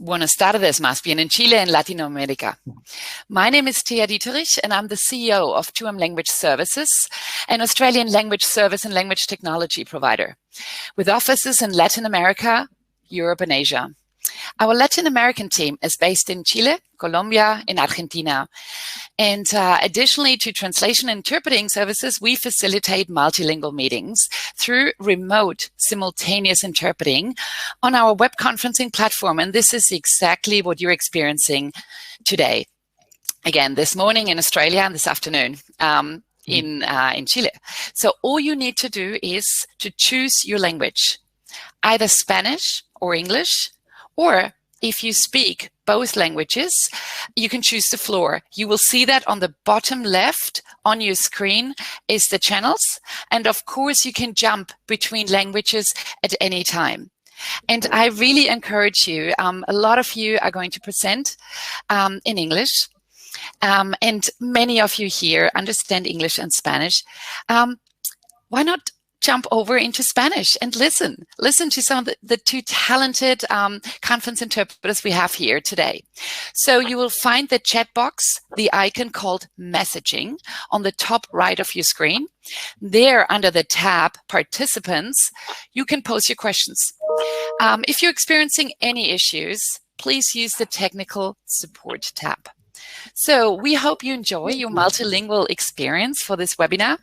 Buenas tardes, más bien, in Chile and Latin America. My name is Thea Dieterich, and I'm the CEO of 2M Language Services, an Australian language service and language technology provider, with offices in Latin America, Europe, and Asia. Our Latin American team is based in Chile, Colombia, and Argentina. And additionally to translation and interpreting services, we facilitate multilingual meetings through remote simultaneous interpreting on our web conferencing platform. And this is exactly what you're experiencing today. Again, this morning in Australia and this afternoon in Chile. So all you need to do is to choose your language, either Spanish or English, or if you speak both languages, you can choose the floor. You will see that on the bottom left on your screen is the channels. And of course, you can jump between languages at any time. And I really encourage you, a lot of you are going to present in English. And many of you here understand English and Spanish. Why not jump over into Spanish and listen to some of the two talented conference interpreters we have here today. So you will find the chat box, the icon called messaging on the top right of your screen. There under the tab participants, you can post your questions. If you're experiencing any issues, please use the technical support tab. So we hope you enjoy your multilingual experience for this webinar.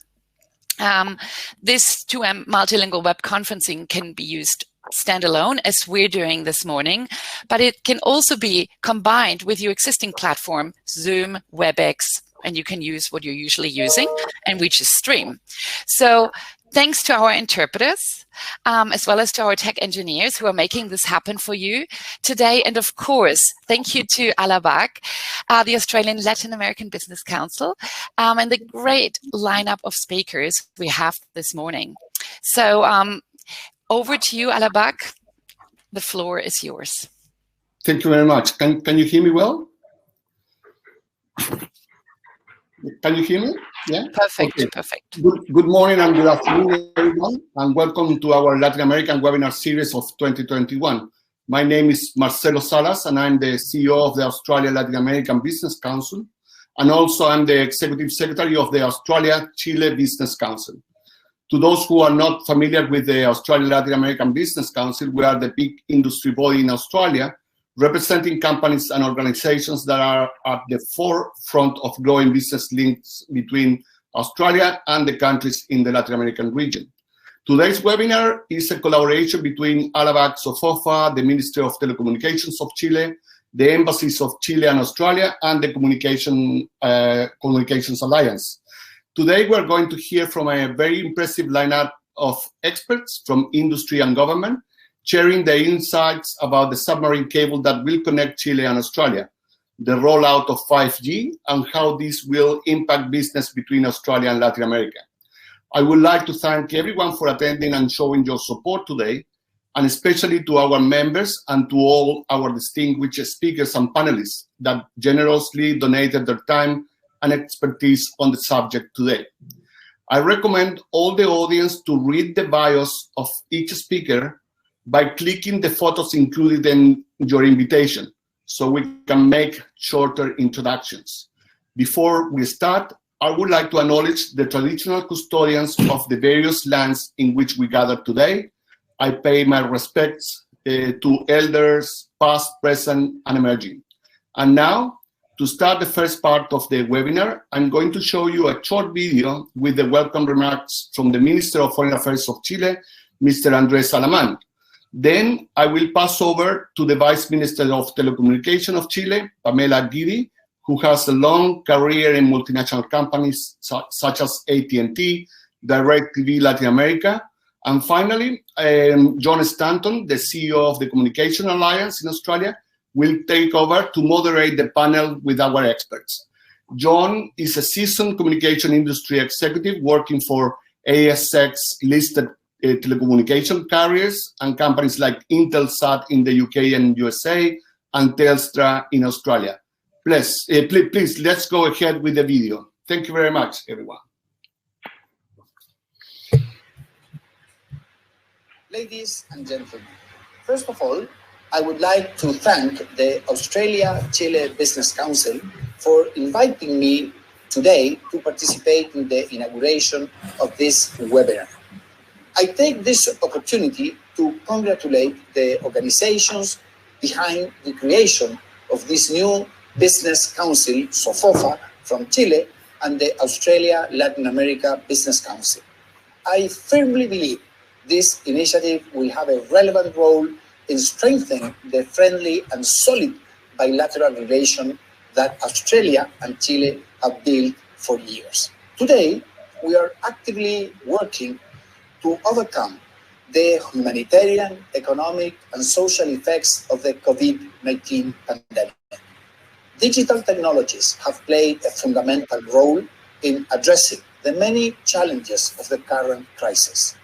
This 2M multilingual web conferencing can be used standalone, as we're doing this morning, but it can also be combined with your existing platform, Zoom, WebEx, and you can use what you're usually using, and which is Stream. So thanks to our interpreters, as well as to our tech engineers who are making this happen for you today. And of course, thank you to ALABC, the Australian Latin American Business Council, and the great lineup of speakers we have this morning. So over to you, ALABC. The floor is yours. Thank you very much. Can you hear me well? Can you hear me? Yeah? Perfect, okay. Perfect. Good morning and good afternoon, everyone, and welcome to our Latin American webinar series of 2021. My name is Marcelo Salas, and I'm the CEO of the Australia Latin American Business Council, and also I'm the Executive Secretary of the Australia-Chile Business Council. To those who are not familiar with the Australia Latin American Business Council, we are the big industry body in Australia, representing companies and organizations that are at the forefront of growing business links between Australia and the countries in the Latin American region. Today's webinar is a collaboration between ALABC, SOFOFA, the Ministry of Telecommunications of Chile, the embassies of Chile and Australia, and the Communications Alliance. Today, we're going to hear from a very impressive lineup of experts from industry and government, sharing their insights about the submarine cable that will connect Chile and Australia, the rollout of 5G, and how this will impact business between Australia and Latin America. I would like to thank everyone for attending and showing your support today, and especially to our members and to all our distinguished speakers and panelists that generously donated their time and expertise on the subject today. I recommend all the audience to read the bios of each speaker by clicking the photos included in your invitation, so we can make shorter introductions. Before we start, I would like to acknowledge the traditional custodians of the various lands in which we gather today. I pay my respects to elders, past, present, and emerging. And now, to start the first part of the webinar, I'm going to show you a short video with the welcome remarks from the Minister of Foreign Affairs of Chile, Mr. Andrés Alamán. Then I will pass over to the Vice Minister of Telecommunications of Chile, Pamela Guidi, who has a long career in multinational companies such as AT&T, DirecTV Latin America. And finally, John Stanton, the CEO of the Communication Alliance in Australia, will take over to moderate the panel with our experts. John is a seasoned communication industry executive working for ASX-listed telecommunication carriers and companies like Intelsat in the UK and USA and Telstra in Australia. Please, let's go ahead with the video. Thank you very much, everyone. Ladies and gentlemen, first of all, I would like to thank the Australia-Chile Business Council for inviting me today to participate in the inauguration of this webinar. I take this opportunity to congratulate the organizations behind the creation of this new Business Council, SOFOFA, from Chile, and the Australia-Latin America Business Council. I firmly believe this initiative will have a relevant role in strengthening the friendly and solid bilateral relation that Australia and Chile have built for years. Today, we are actively working to overcome the humanitarian, economic, and social effects of the COVID-19 pandemic. Digital technologies have played a fundamental role in addressing the many challenges of the current crisis.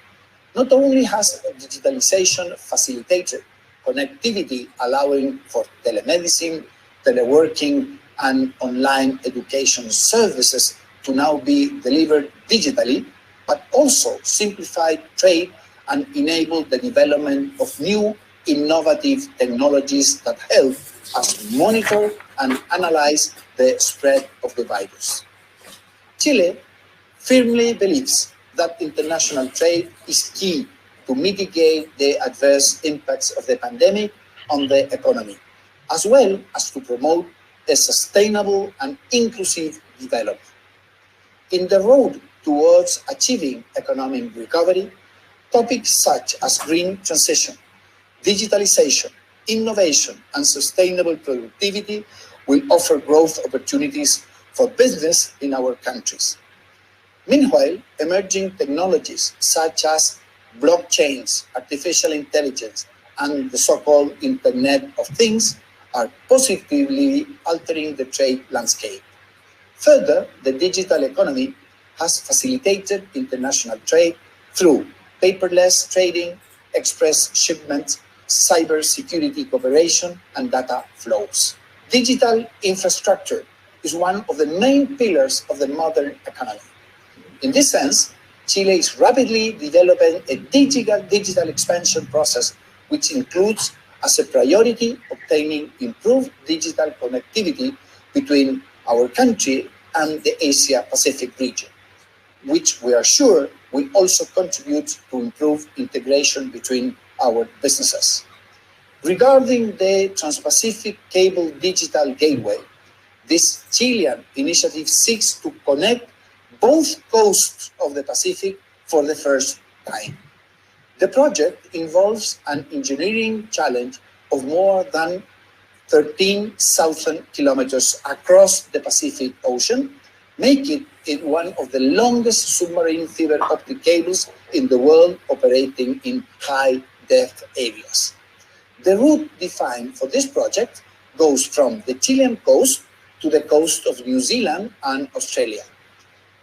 Not only has digitalization facilitated connectivity, allowing for telemedicine, teleworking, and online education services to now be delivered digitally, but also simplified trade and enabled the development of new innovative technologies that help us monitor and analyze the spread of the virus. Chile firmly believes that international trade is key to mitigate the adverse impacts of the pandemic on the economy, as well as to promote a sustainable and inclusive development. In the road towards achieving economic recovery, topics such as green transition, digitalization, innovation, and sustainable productivity will offer growth opportunities for business in our countries. Meanwhile, emerging technologies such as blockchains, artificial intelligence, and the so-called Internet of Things are positively altering the trade landscape. Further, the digital economy has facilitated international trade through paperless trading, express shipments, cybersecurity cooperation, and data flows. Digital infrastructure is one of the main pillars of the modern economy. In this sense, Chile is rapidly developing a digital expansion process, which includes as a priority obtaining improved digital connectivity between our country and the Asia-Pacific region, which we are sure will also contribute to improve integration between our businesses. Regarding the Trans-Pacific Cable Digital Gateway, this Chilean initiative seeks to connect both coasts of the Pacific for the first time. The project involves an engineering challenge of more than 13,000 kilometers across the Pacific Ocean, making it one of the longest submarine fiber optic cables in the world operating in high-depth areas. The route defined for this project goes from the Chilean coast to the coast of New Zealand and Australia.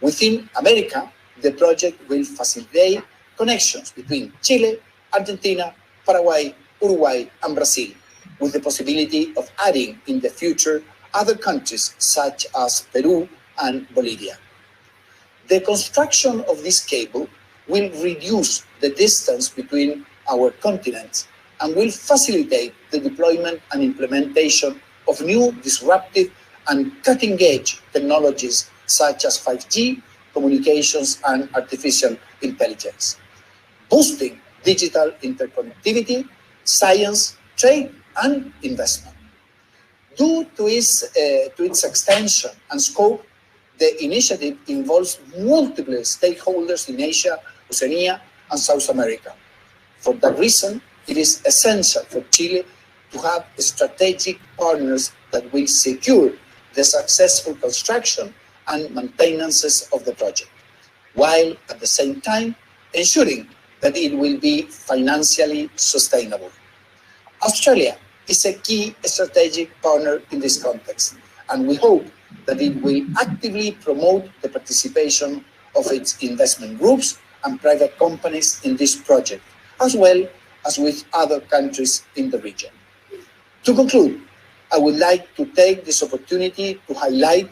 Within America, the project will facilitate connections between Chile, Argentina, Paraguay, Uruguay, and Brazil, with the possibility of adding in the future other countries such as Peru and Bolivia. The construction of this cable will reduce the distance between our continents and will facilitate the deployment and implementation of new disruptive and cutting-edge technologies such as 5G, communications, and artificial intelligence, boosting digital interconnectivity, science, trade, and investment. Due to its extension and scope, the initiative involves multiple stakeholders in Asia, Oceania, and South America. For that reason, it is essential for Chile to have strategic partners that will secure the successful construction and maintenance of the project, while at the same time ensuring that it will be financially sustainable. Australia is a key strategic partner in this context, and we hope that it will actively promote the participation of its investment groups and private companies in this project, as well as with other countries in the region. To conclude, I would like to take this opportunity to highlight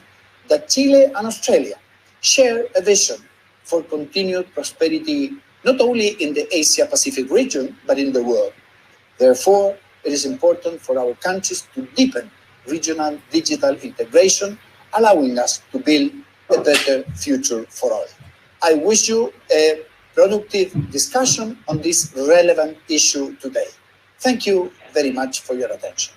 that Chile and Australia share a vision for continued prosperity not only in the Asia-Pacific region, but in the world. Therefore, it is important for our countries to deepen regional digital integration, allowing us to build a better future for all. I wish you a productive discussion on this relevant issue today. Thank you very much for your attention.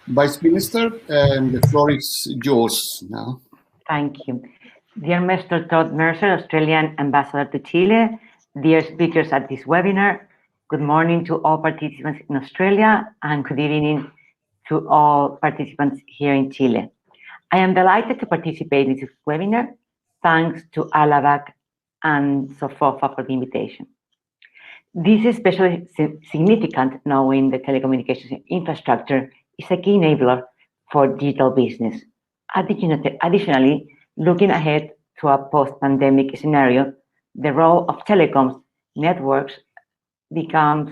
Vice Minister, the floor is yours now. Thank you. Dear Mr. Todd Mercer, Australian Ambassador to Chile, dear speakers at this webinar, good morning to all participants in Australia and good evening to all participants here in Chile. I am delighted to participate in this webinar. Thanks to ALABC and SOFOFA for the invitation. This is especially significant knowing the telecommunications infrastructure is a key enabler for digital business. Additionally, looking ahead to a post-pandemic scenario, the role of telecoms networks becomes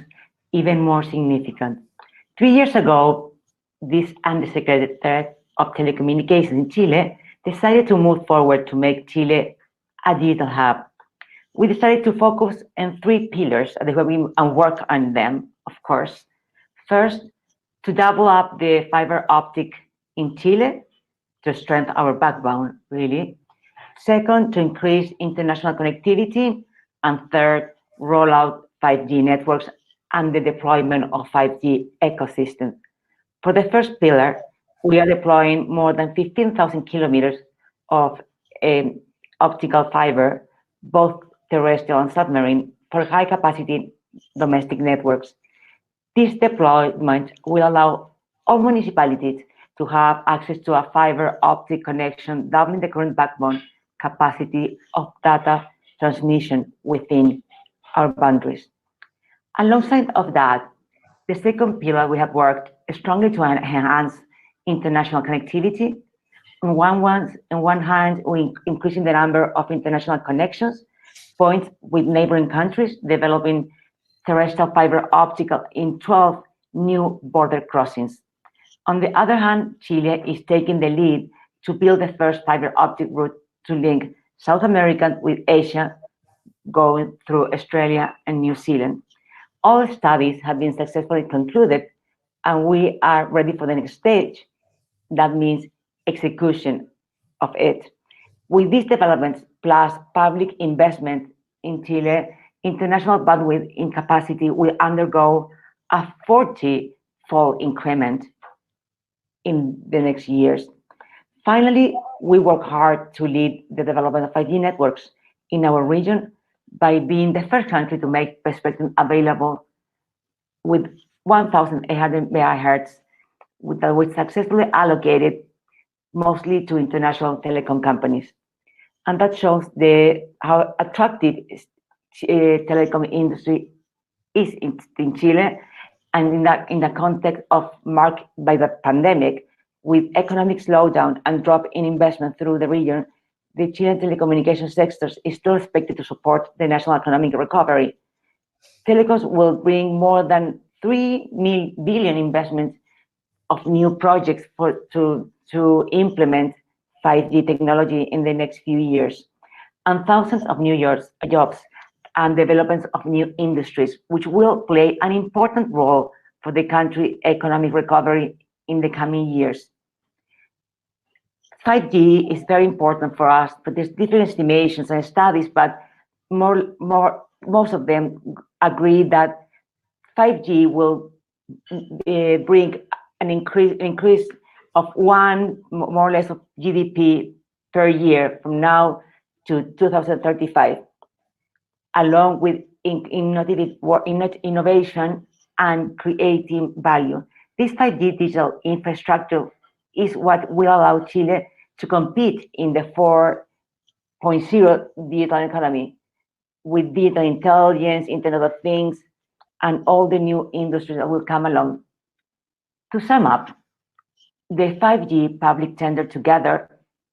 even more significant. 3 years ago, this Undersecretary of Telecommunications in Chile decided to move forward to make Chile a digital hub. We decided to focus on 3 pillars and work on them, of course. First, to double up the fiber optic in Chile to strengthen our backbone, really. Second, to increase international connectivity. And third, roll out 5G networks and the deployment of 5G ecosystems. For the first pillar, we are deploying more than 15,000 kilometers of optical fiber, both terrestrial and submarine, for high-capacity domestic networks. This deployment will allow all municipalities to have access to a fiber optic connection, doubling the current backbone capacity of data transmission within our boundaries. Alongside of that, the second pillar, we have worked strongly to enhance international connectivity. On one hand, we increasing the number of international connections, points with neighboring countries, developing terrestrial fiber optical in 12 new border crossings. On the other hand, Chile is taking the lead to build the first fiber optic route to link South America with Asia, going through Australia and New Zealand. All studies have been successfully concluded, and we are ready for the next stage. That means execution of it. With these developments, plus public investment in Chile, international bandwidth in capacity will undergo a 40-fold increment in the next years. Finally, we work hard to lead the development of 5G networks in our region by being the first country to make spectrum available with 1,800 megahertz, that was successfully allocated mostly to international telecom companies. And that shows how attractive telecom industry is in Chile, and in the context of marked by the pandemic, with economic slowdown and drop in investment through the region, the Chilean telecommunications sector is still expected to support the national economic recovery. Telecoms will bring more than 3 billion investments of new projects to implement 5G technology in the next few years, and thousands of new jobs and developments of new industries, which will play an important role for the country's economic recovery in the coming years. 5G is very important for us, but there's different estimations and studies, but most of them agree that 5G will bring an increase of more or less of GDP per year from now to 2035, along with innovation and creating value. This 5G digital infrastructure is what will allow Chile to compete in the 4.0 digital economy with digital intelligence, Internet of Things, and all the new industries that will come along. To sum up, the 5G public tender, together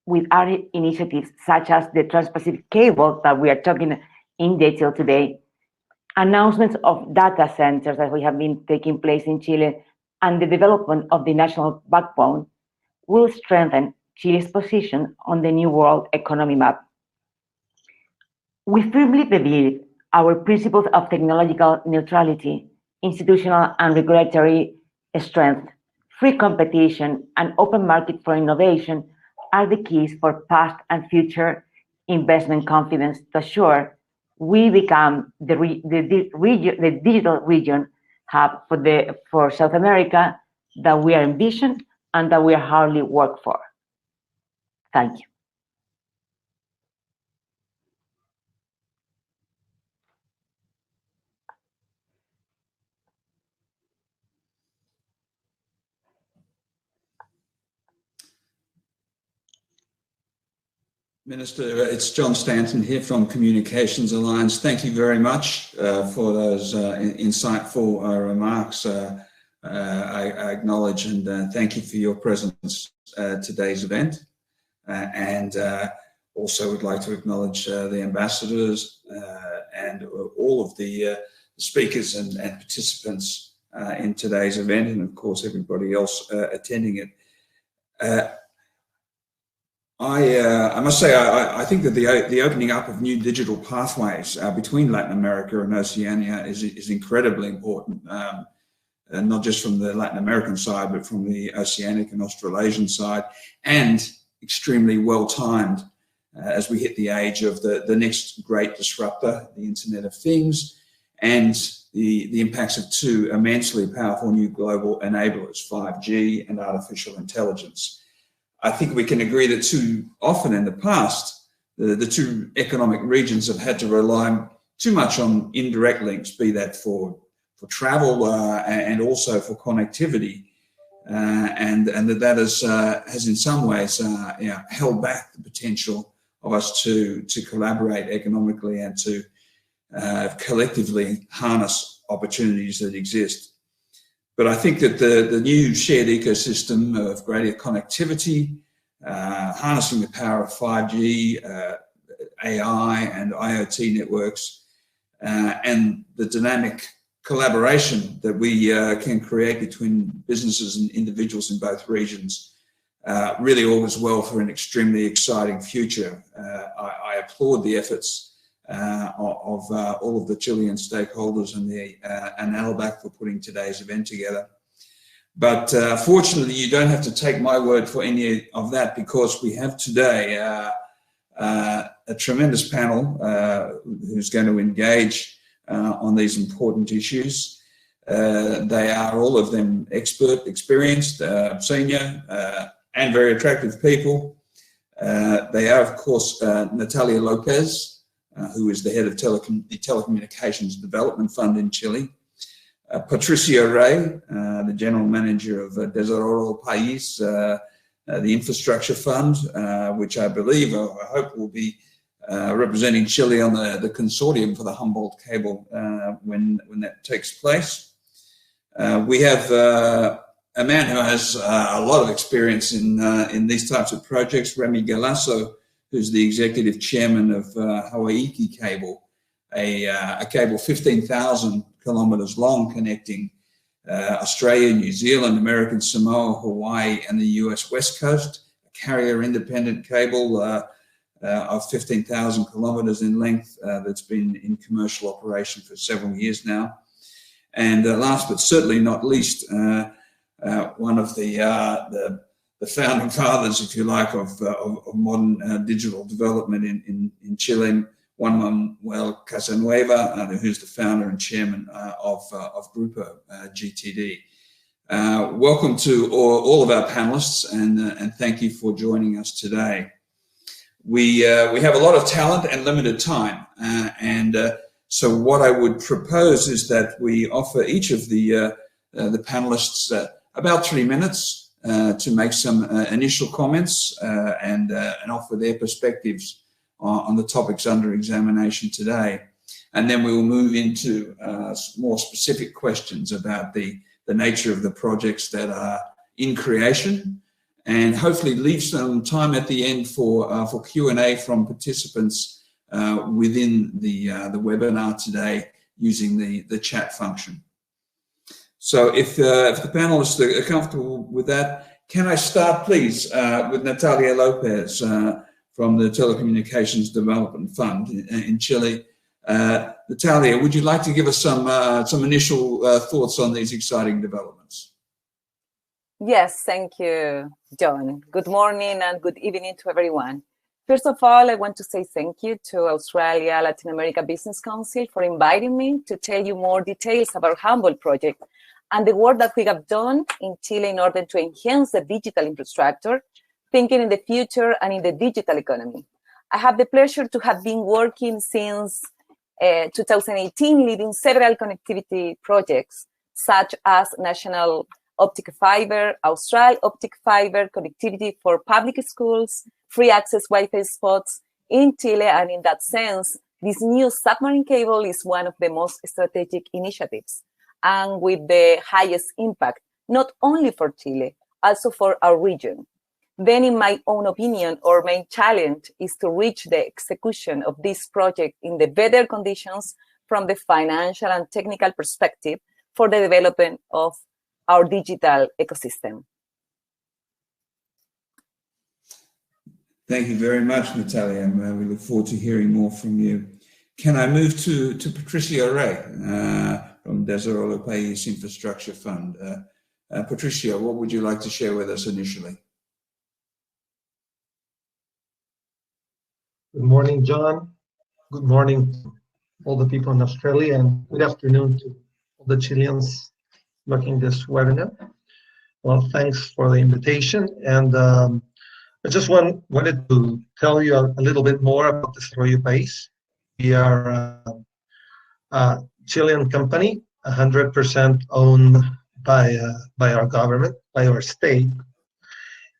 with other initiatives such as the Trans-Pacific Cable that we are talking in detail today, announcements of data centers that we have been taking place in Chile, and the development of the national backbone will strengthen Chile's position on the new world economy map. We firmly believe our principles of technological neutrality, institutional and regulatory strength, free competition, and open market for innovation are the keys for past and future investment confidence to assure we become the digital region hub for South America that we are envisioned and that we are hardly work for. Thank you. Minister, it's John Stanton here from Communications Alliance. Thank you very much for those insightful remarks. I acknowledge and thank you for your presence at today's event. And also would like to acknowledge the ambassadors and all of the speakers and participants in today's event, and of course everybody else attending it. I must say, I think that the opening up of new digital pathways between Latin America and Oceania is incredibly important, and not just from the Latin American side, but from the Oceanic and Australasian side, and extremely well timed as we hit the age of the next great disruptor, the Internet of Things, and the impacts of two immensely powerful new global enablers, 5G and artificial intelligence. I think we can agree that too often in the past, the two economic regions have had to rely too much on indirect links, be that for travel and also for connectivity, and that has in some ways held back the potential of us to collaborate economically and to collectively harness opportunities that exist. But I think that the new shared ecosystem of greater connectivity, harnessing the power of 5G, AI and IoT networks, and the dynamic collaboration that we can create between businesses and individuals in both regions really augurs well for an extremely exciting future. I applaud the efforts of all of the Chilean stakeholders and ALABC for putting today's event together. But fortunately, you don't have to take my word for any of that, because we have today a tremendous panel who's going to engage on these important issues. They are all of them experienced, senior, and very attractive people. They are, of course, Natalia Lopez, who is the head of the Telecommunications Development Fund in Chile, Patricia Rey, the General Manager of Desarrollo País, the Infrastructure Fund, which I believe, I hope will be representing Chile on the consortium for the Humboldt Cable when that takes place. We have a man who has a lot of experience in these types of projects, Remy Galasso, who's the executive chairman of Hawaii Cable, a cable 15,000 kilometers long connecting Australia, New Zealand, American Samoa, Hawaii, and the US West Coast, a carrier-independent cable of 15,000 kilometers in length that's been in commercial operation for several years now. And last but certainly not least, one of the founding fathers, if you like, of modern digital development in Chile, Juan Manuel Casanueva, who's the founder and chairman of Grupo GTD. Welcome to all of our panelists, and thank you for joining us today. We have a lot of talent and limited time, so what I would propose is that we offer each of the panelists about 3 minutes to make some initial comments and offer their perspectives on the topics under examination today. And then we will move into more specific questions about the nature of the projects that are in creation, and hopefully leave some time at the end for Q&A from participants within the webinar today using the chat function. So if the panelists are comfortable with that, can I start please with Natalia Lopez from the Telecommunications Development Fund in Chile. Natalia, would you like to give us some initial thoughts on these exciting developments? Yes, thank you, John. Good morning and good evening to everyone. First of all, I want to say thank you to Australia Latin America Business Council for inviting me to tell you more details about Humboldt project and the work that we have done in Chile in order to enhance the digital infrastructure, thinking in the future and in the digital economy. I have the pleasure to have been working since 2018, leading several connectivity projects, such as National Optic Fiber, Austral Optic Fiber, connectivity for public schools, free access Wi-Fi spots in Chile. And in that sense, this new submarine cable is one of the most strategic initiatives and with the highest impact, not only for Chile, also for our region. Then, in my own opinion, our main challenge is to reach the execution of this project in the better conditions from the financial and technical perspective for the development of our digital ecosystem. Thank you very much, Natalia, and we look forward to hearing more from you. Can I move to Patricia Ray from Desarrollo País Infrastructure Fund? Patricia, what would you like to share with us initially? Good morning, John. Good morning to all the people in Australia, and good afternoon to all the Chileans looking this webinar. Well, thanks for the invitation, and I just wanted to tell you a little bit more about Desarrollo País. We are a Chilean company, 100% owned by our government, by our state.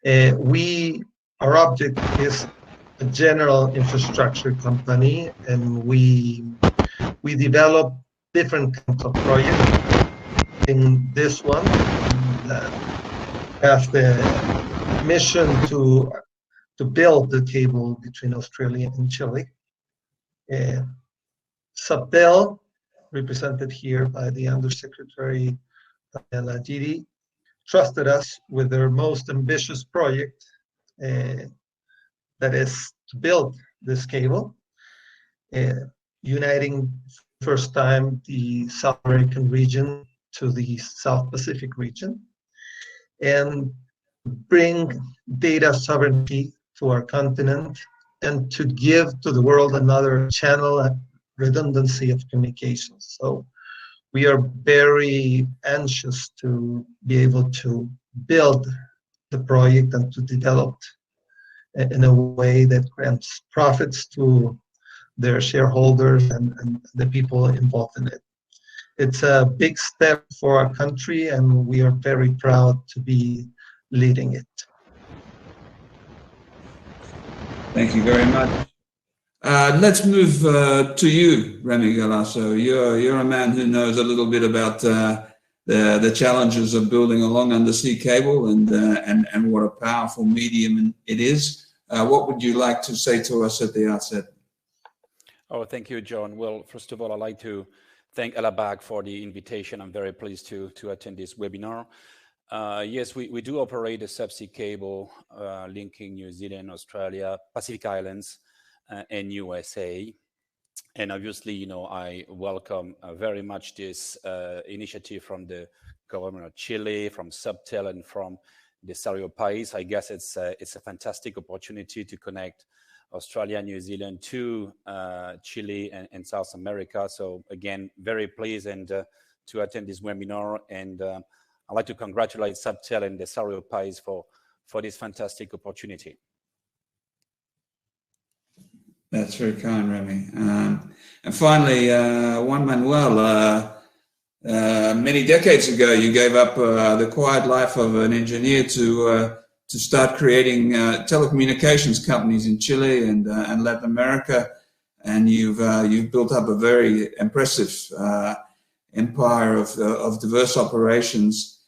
Our object is a general infrastructure company, and we develop different kinds of projects. In this one, have the mission to build the cable between Australia and Chile. Subtel, represented here by the Undersecretary ALABC, trusted us with their most ambitious project, that is to build this cable, uniting first time the South American region to the South Pacific region, and bring data sovereignty to our continent, and to give to the world another channel and redundancy of communications. So we are very anxious to be able to build the project and to develop in a way that grants profits to their shareholders and the people involved in it. It's a big step for our country, and we are very proud to be leading it. Thank you very much. Let's move to you, Remy Galasso. You're a man who knows a little bit about the challenges of building a long undersea cable and what a powerful medium it is. What would you like to say to us at the outset? Oh, thank you, John. Well, first of all, I'd like to thank ALABC for the invitation. I'm very pleased to attend this webinar. Yes, we do operate a subsea cable linking New Zealand, Australia, Pacific Islands, and USA. And obviously, I welcome very much this initiative from the government of Chile, from Subtel, and from Desarrollo País. I guess it's a fantastic opportunity to connect Australia, New Zealand to Chile and South America. So again, very pleased to attend this webinar, and I'd like to congratulate Subtel and Desarrollo País for this fantastic opportunity. That's very kind, Remy. And finally, Juan Manuel, many decades ago, you gave up the quiet life of an engineer to start creating telecommunications companies in Chile and Latin America, and you've built up a very impressive empire of diverse operations.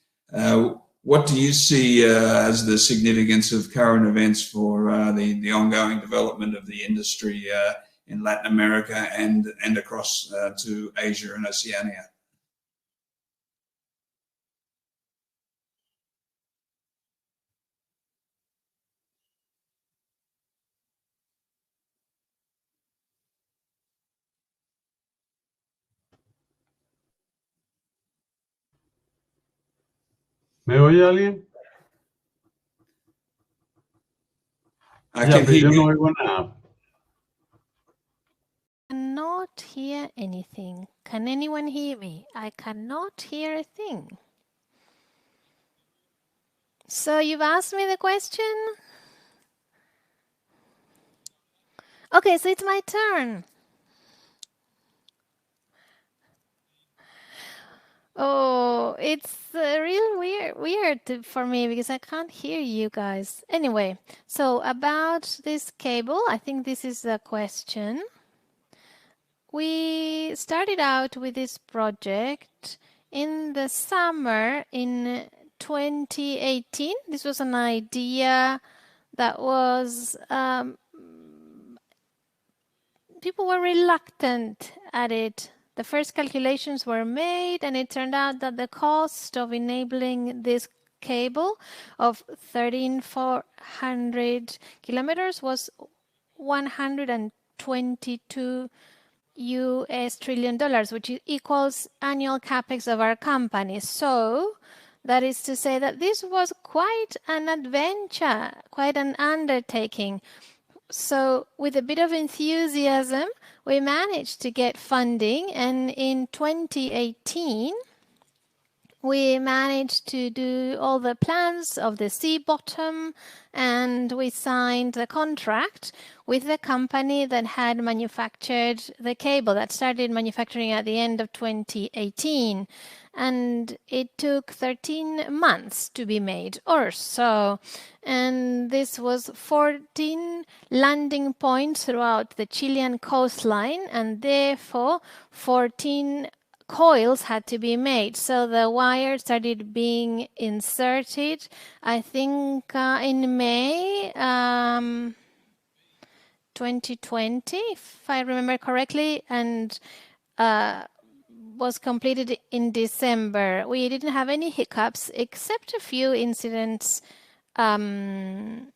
What do you see as the significance of current events for the ongoing development of the industry in Latin America and across to Asia and Oceania? ¿Me oye alguien? I Ya, can pero hear yo no you. oigo nada. Cannot hear anything. Can anyone hear me? I cannot hear a thing. So you've asked me the question? Okay, so it's my turn. Oh, it's real weird for me because I can't hear you guys. Anyway, so about this cable, I think this is the question. We started out with this project in the summer in 2018. This was an idea that was people were reluctant at it. The first calculations were made, and it turned out that the cost of enabling this cable of 13,400 kilometers was 122 US trillion dollars, which equals annual capex of our company. So that is to say that this was quite an adventure, quite an undertaking. So with a bit of enthusiasm, we managed to get funding, and in 2018, we managed to do all the plans of the sea bottom, and we signed the contract with the company that had manufactured the cable, that started manufacturing at the end of 2018. And it took 13 months to be made or so. And this was 14 landing points throughout the Chilean coastline, and therefore 14 coils had to be made. So the wire started being inserted, I think in May 2020, if I remember correctly, and was completed in December. We didn't have any hiccups except a few incidents in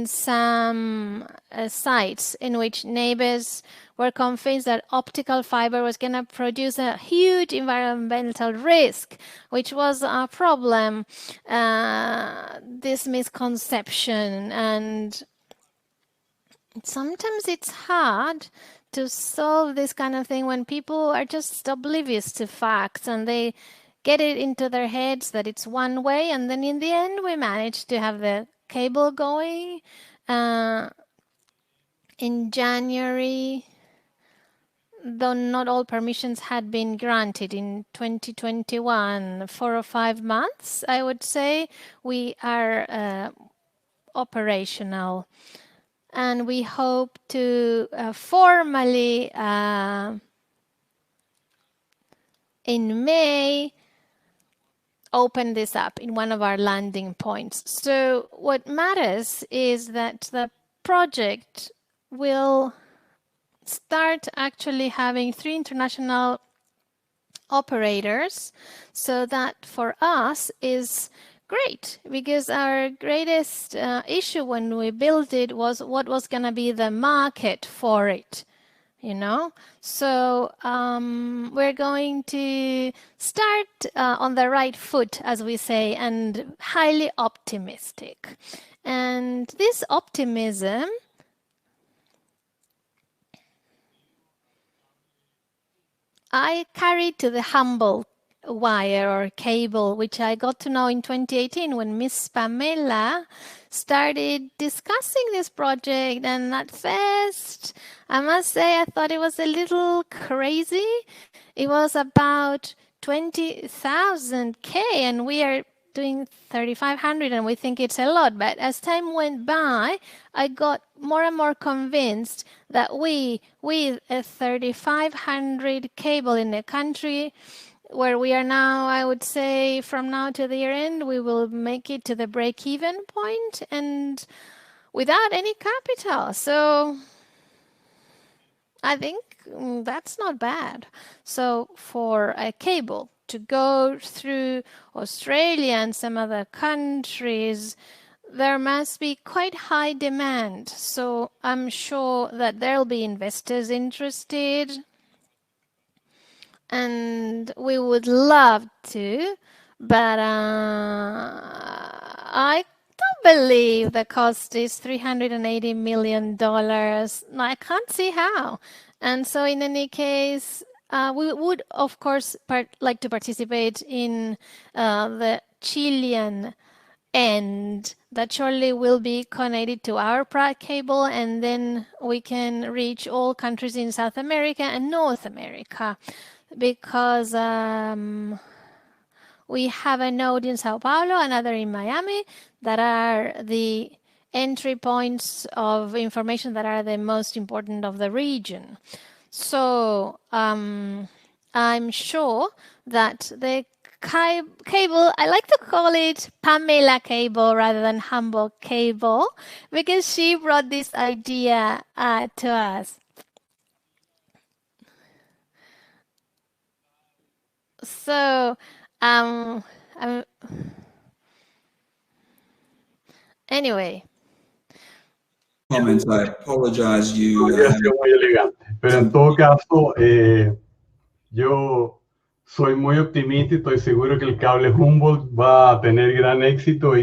some sites in which neighbors were convinced that optical fiber was going to produce a huge environmental risk, which was a problem, this misconception. And sometimes it's hard to solve this kind of thing when people are just oblivious to facts and they get it into their heads that it's one way, and then in the end we managed to have the cable going in January, though not all permissions had been granted. In 2021, 4 or 5 months, I would say, we are operational. And we hope to formally, in May, open this up in one of our landing points. So what matters is that the project will start actually having 3 international operators. So that for us is great, because our greatest issue when we built it was what was going to be the market for it. You know, so we're going to start on the right foot, as we say, and highly optimistic. And this optimism I carried to the humble wire or cable, which I got to know in 2018 when Miss Pamela started discussing this project. And at first, I must say, I thought it was a little crazy. It was about 20,000 K, and we are doing 3,500, and we think it's a lot. But as time went by, I got more and more convinced that we, with a 3,500 cable in the country, where we are now, I would say from now to the year end, we will make it to the break-even point and without any capital. So I think that's not bad. So for a cable to go through Australia and some other countries, there must be quite high demand. So I'm sure that there'll be investors interested. And we would love to but I don't believe the cost is $380 million. I can't see how. And so in any case, we would, of course, like to participate in the Chilean end that shortly will be connected to our Pratt cable, and then we can reach all countries in South America and North America, because we have a node in Sao Paulo, another in Miami, that are the entry points of information that are the most important of the region. So I'm sure that the cable, I like to call it Pamela cable rather than Humboldt cable, because she brought this idea to us. So anyway. Comments, I apologize. Habría sido muy elegante. Pero en todo caso, yo soy muy optimista y estoy seguro que el cable Humboldt va a tener gran éxito.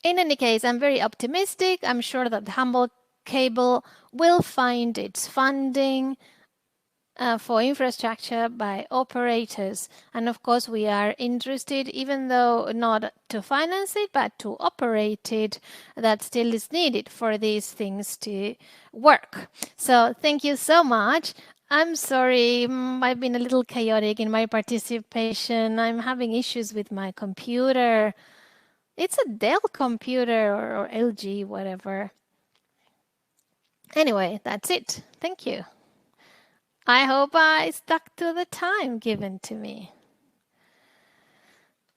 In any case, I'm very optimistic. I'm sure that the Humboldt cable will find its funding for infrastructure by operators. And of course, we are interested, even though not to finance it, but to operate it. That still is needed for these things to work. So thank you so much. I'm sorry, I've been a little chaotic in my participation. I'm having issues with my computer. It's a Dell computer or LG, whatever. Anyway, that's it. Thank you. I hope I stuck to the time given to me.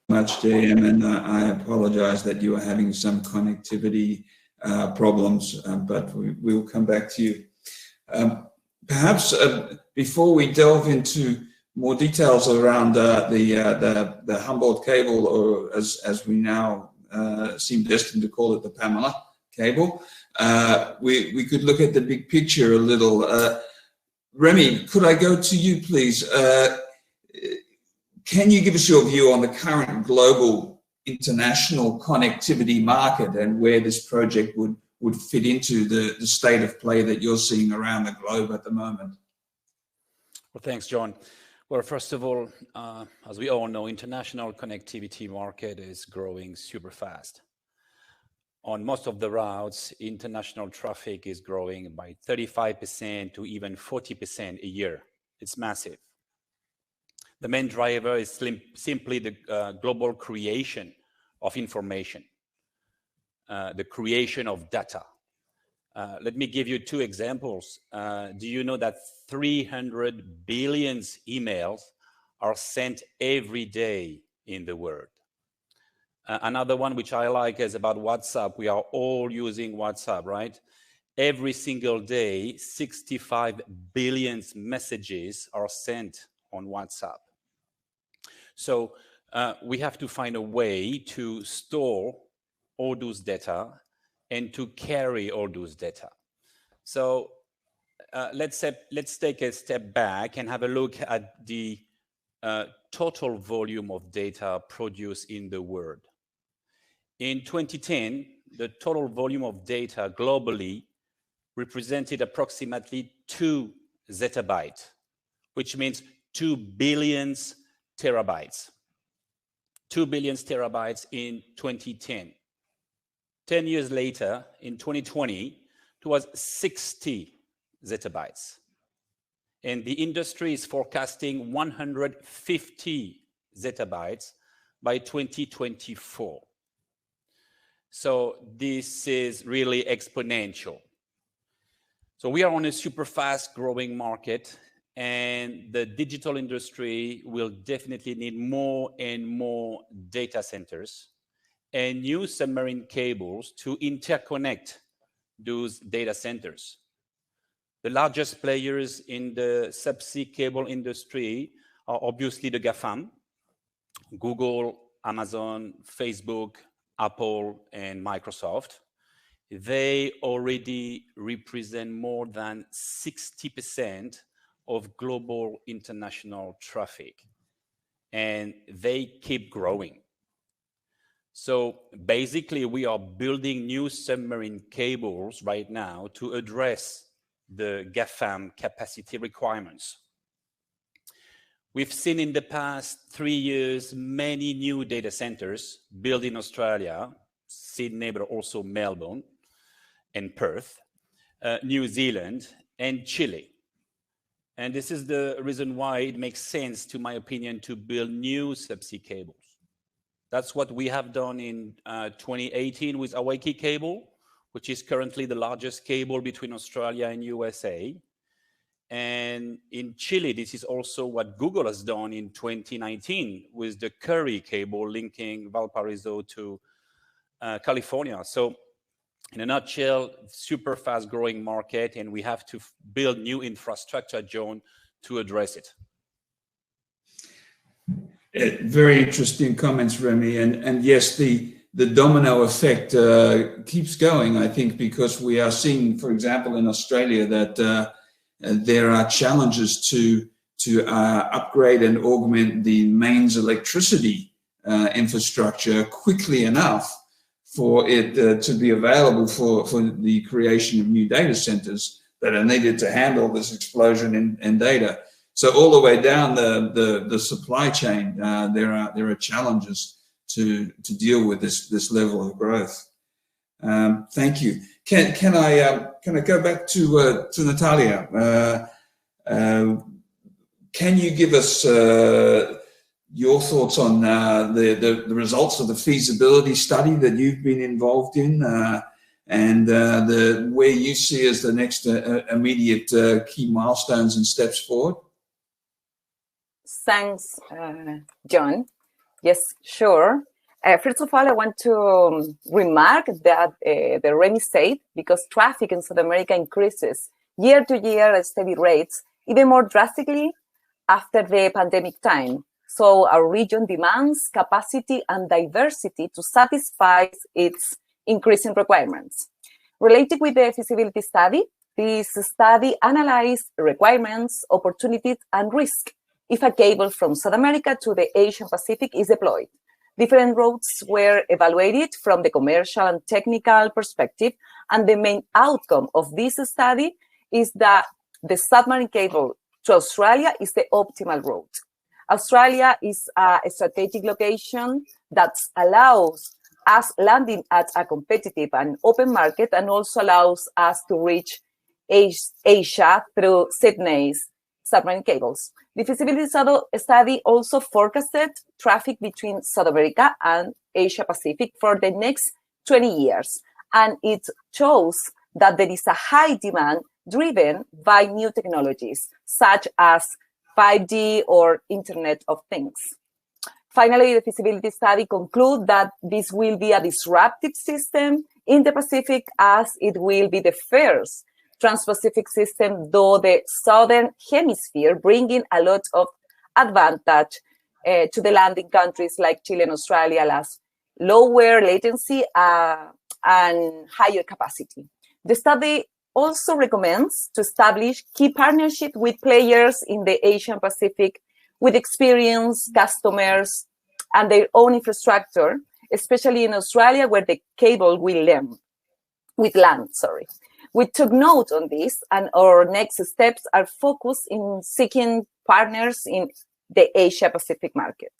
Much, JM, and I apologize that you are having some connectivity problems, but we'll come back to you. Perhaps before we delve into more details around the Humboldt cable, or as we now seem destined to call it, the Pamela cable, we could look at the big picture a little. Remy, could I go to you, please? Can you give us your view on the current global international connectivity market and where this project would fit into the state of play that you're seeing around the globe at the moment? Well, thanks, John. Well, first of all, as we all know, international connectivity market is growing super fast. On most of the routes, international traffic is growing by 35% to even 40% a year. It's massive. The main driver is simply the global creation of information, the creation of data. Let me give you two examples. Do you know that 300 billion emails are sent every day in the world? Another one which I like is about WhatsApp. We are all using WhatsApp, right? Every single day, 65 billion messages are sent on WhatsApp. So we have to find a way to store all those data and to carry all those data. So let's take a step back and have a look at the total volume of data produced in the world. In 2010, the total volume of data globally represented approximately 2 zettabytes, which means 2 billion terabytes. 2 billion terabytes in 2010. 10 years later, in 2020, it was 60 zettabytes. And the industry is forecasting 150 zettabytes by 2024. So this is really exponential. So we are on a super fast growing market, and the digital industry will definitely need more and more data centers and new submarine cables to interconnect those data centers. The largest players in the subsea cable industry are obviously the GAFAM, Google, Amazon, Facebook, Apple, and Microsoft. They already represent more than 60% of global international traffic. and they keep growing. So basically, we are building new submarine cables right now to address the GAFAM capacity requirements. We've seen in the past 3 years many new data centers built in Australia, Sydney, but also Melbourne and Perth, New Zealand and Chile. And this is the reason why it makes sense, to my opinion, to build new subsea cables. That's what we have done in 2018 with Hawaii Cable, which is currently the largest cable between Australia and USA. And in Chile, this is also what Google has done in 2019 with the Curry cable linking Valparaiso to California. So in a nutshell, super fast growing market, and we have to build new infrastructure, John, to address it. Very interesting comments, Remy. And yes, the domino effect keeps going, I think, because we are seeing, for example, in Australia that there are challenges to upgrade and augment the mains electricity infrastructure quickly enough for it to be available for the creation of new data centers that are needed to handle this explosion in data. So all the way down the supply chain, there are challenges to deal with this level of growth. Thank you. Can I go back to Natalia? Can you give us your thoughts on the results of the feasibility study that you've been involved in, and where you see as the next immediate key milestones and steps forward? Thanks, John. Yes, sure. First of all, I want to remark that the Remy said, because traffic in South America increases year to year at steady rates, even more drastically after the pandemic time. So our region demands capacity and diversity to satisfy its increasing requirements. Related with the feasibility study, this study analyzed requirements, opportunities, and risk if a cable from South America to the Asian Pacific is deployed. Different routes were evaluated from the commercial and technical perspective, and the main outcome of this study is that the submarine cable to Australia is the optimal route. Australia is a strategic location that allows us landing at a competitive and open market, and also allows us to reach Asia through Sydney's submarine cables. The feasibility study also forecasted traffic between South America and Asia Pacific for the next 20 years. And it shows that there is a high demand driven by new technologies, such as 5G or Internet of Things. Finally, the feasibility study concludes that this will be a disruptive system in the Pacific, as it will be the first Trans-Pacific system, though the Southern Hemisphere, bringing a lot of advantage to the landing countries like Chile and Australia, as lower latency and higher capacity. The study also recommends to establish key partnerships with players in the Asian Pacific with experienced customers and their own infrastructure, especially in Australia, where the cable will land. We took note on this, and our next steps are focused in seeking partners in the Asia Pacific market.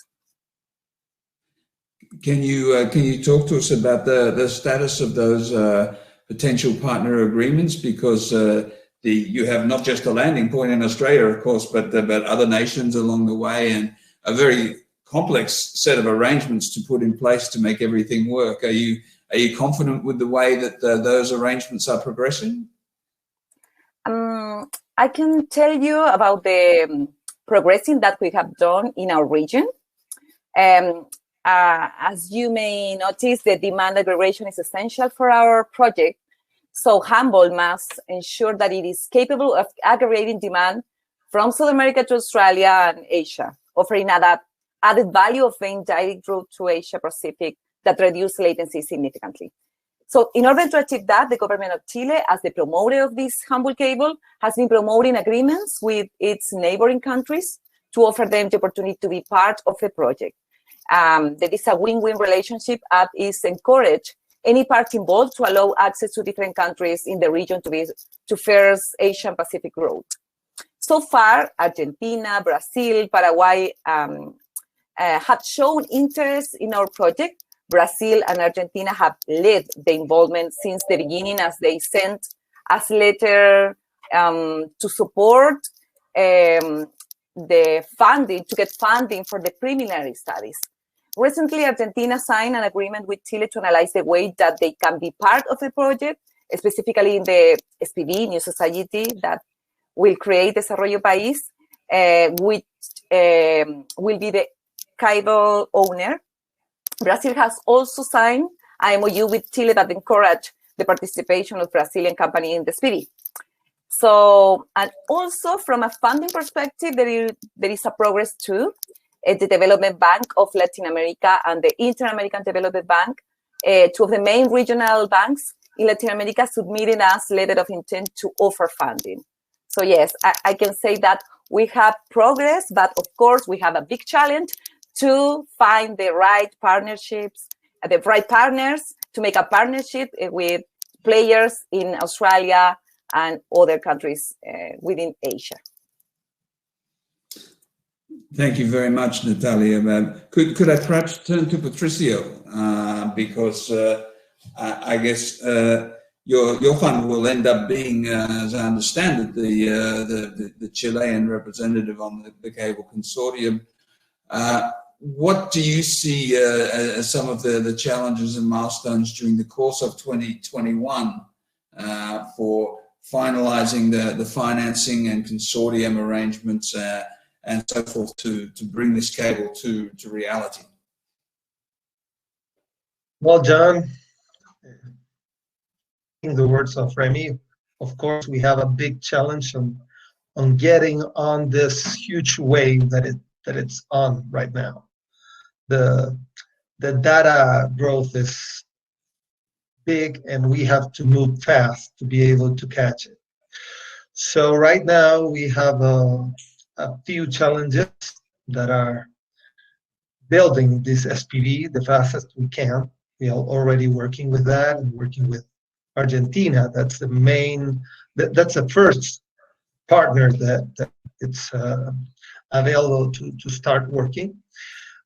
Can you talk to us about the status of those potential partner agreements? Because you have not just a landing point in Australia, of course, but other nations along the way, and a very complex set of arrangements to put in place to make everything work. Are you confident with the way that those arrangements are progressing? I can tell you about the progressing that we have done in our region. As you may notice, the demand aggregation is essential for our project. So Humboldt must ensure that it is capable of aggregating demand from South America to Australia and Asia, offering added value of being direct route to Asia Pacific that reduce latency significantly. So in order to achieve that, the government of Chile, as the promoter of this Humboldt cable, has been promoting agreements with its neighboring countries to offer them the opportunity to be part of the project. There is a win-win relationship as is encouraged any party involved to allow access to different countries in the region to first Asian Pacific route. So far, Argentina, Brazil, Paraguay have shown interest in our project. Brazil and Argentina have led the involvement since the beginning, as they sent us letter to support the funding, to get funding for the preliminary studies. Recently, Argentina signed an agreement with Chile to analyze the way that they can be part of the project, specifically in the SPV, New Society, that will create Desarrollo País, which will be the cable owner. Brazil has also signed an MOU with Chile that encourage the participation of Brazilian company in the SPV. So, and also from a funding perspective, there is a progress too. The Development Bank of Latin America and the Inter-American Development Bank, two of the main regional banks in Latin America, submitted us letter of intent to offer funding. So yes, I can say that we have progress, but of course we have a big challenge to find the right partnerships, the right partners to make a partnership with players in Australia and other countries within Asia. Thank you very much, Natalia. Could I perhaps turn to Patricio, because I guess your fund will end up being, as I understand it, the Chilean representative on the cable consortium. What do you see as some of the challenges and milestones during the course of 2021 for finalizing the financing and consortium arrangements and so forth to bring this cable to reality? Well, John, in the words of Remy, of course, we have a big challenge on getting on this huge wave that it's on right now. The data growth is big, and we have to move fast to be able to catch it. So right now we have a few challenges that are building this SPV the fastest we can. We are already working with that and working with Argentina. That's the main, that's the first partner that it's available to start working.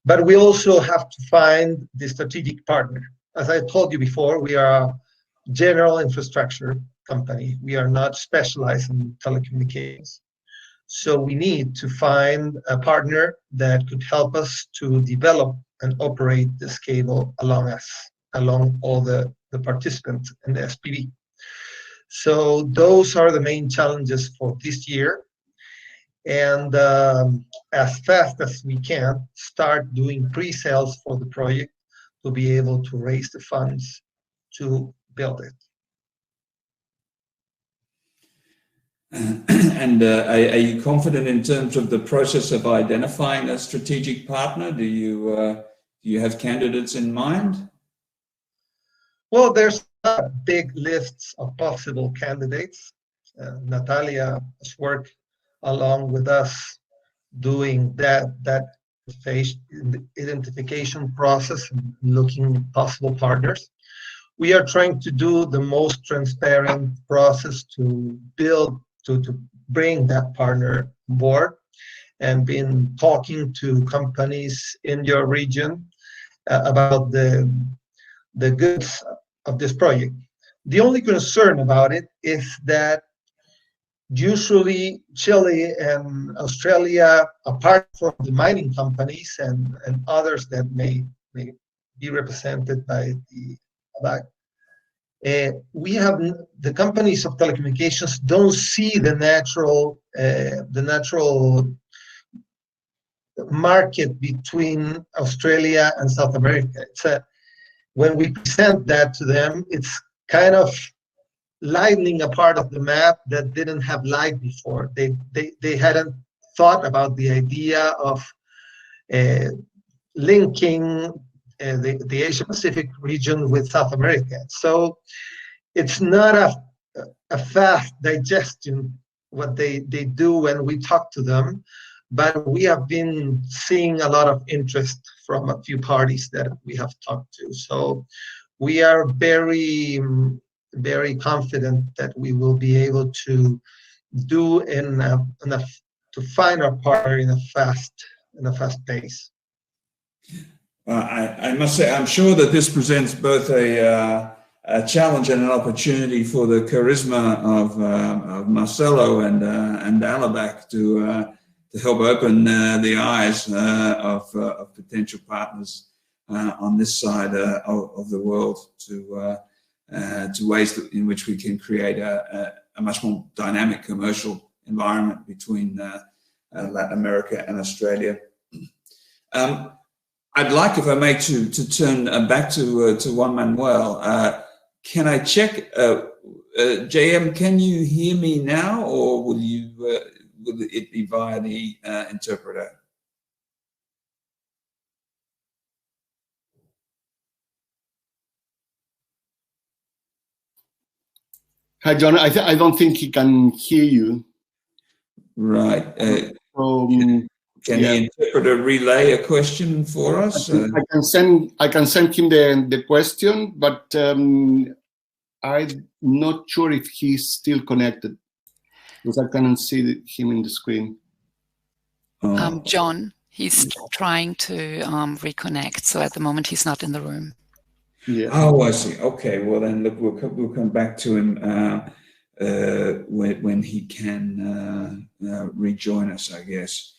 But we also have to find the strategic partner. As I told you before, we are a general infrastructure company. We are not specialized in telecommunications. So we need to find a partner that could help us to develop and operate this cable along all the participants in the SPV. So those are the main challenges for this year. And as fast as we can, start doing pre-sales for the project to be able to raise the funds to build it. And are you confident in terms of the process of identifying a strategic partner? Do you have candidates in mind? Well, there's big lists of possible candidates. Natalia has worked along with us doing that identification process and looking at possible partners. We are trying to do the most transparent process to bring that partner on board, and been talking to companies in your region about the goods of this project. The only concern about it is that usually Chile and Australia, apart from the mining companies and others that may be represented by the ALABC, we have the companies of telecommunications don't see the natural market between Australia and South America. When we present that to them, it's kind of lightening a part of the map that didn't have light before. They hadn't thought about the idea of linking the Asia Pacific region with South America. So it's not a fast digestion what they do when we talk to them, but we have been seeing a lot of interest from a few parties that we have talked to. So we are very, very confident that we will be able to do to find our partner in a fast pace. I must say, I'm sure that this presents both a challenge and an opportunity for the charisma of Marcelo and ALABC to help open the eyes of potential partners on this side of the world to ways in which we can create a much more dynamic commercial environment between Latin America and Australia. I'd like, if I may, to turn back to Juan Manuel. Can I check, JM, can you hear me now, or will it be via the interpreter? Hi, John. I don't think he can hear you. Right. Can the interpreter relay a question for us? I can send him the question, but I'm not sure if he's still connected because I cannot see him in the screen. John, he's trying to reconnect, so at the moment he's not in the room. Yeah. Oh, I see. Okay. Well, then look, we'll come back to him when he can rejoin us, I guess.